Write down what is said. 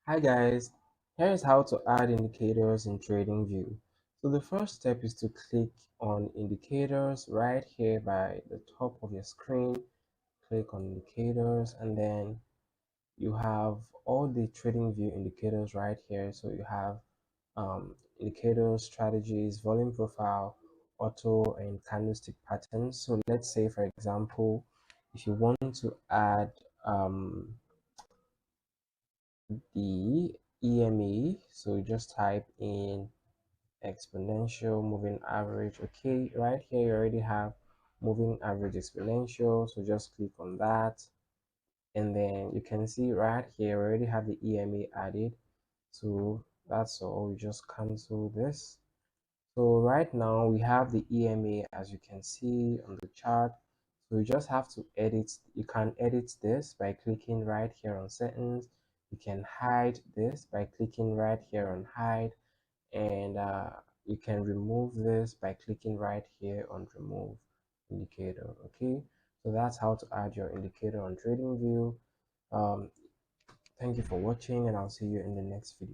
Hi guys, here is how to add indicators in TradingView. So the first step is to click on indicators right here by the top of your screen. Click on indicators and then you have all the TradingView indicators right here. So you have indicators, strategies, volume profile, auto and candlestick patterns. So let's say for example, if you want to add the EMA, so you just type in exponential moving average. Okay, right here you already have moving average exponential, so just click on that and then you can see right here we already have the EMA added, so that's all. We just cancel this. So right now we have the EMA as you can see on the chart. So you just have to edit. You can edit this by clicking right here on settings. You can hide this by clicking right here on hide, and you can remove this by clicking right here on remove indicator. Okay, so that's how to add your indicator on TradingView. um, Thank you for watching and I'll see you in the next video.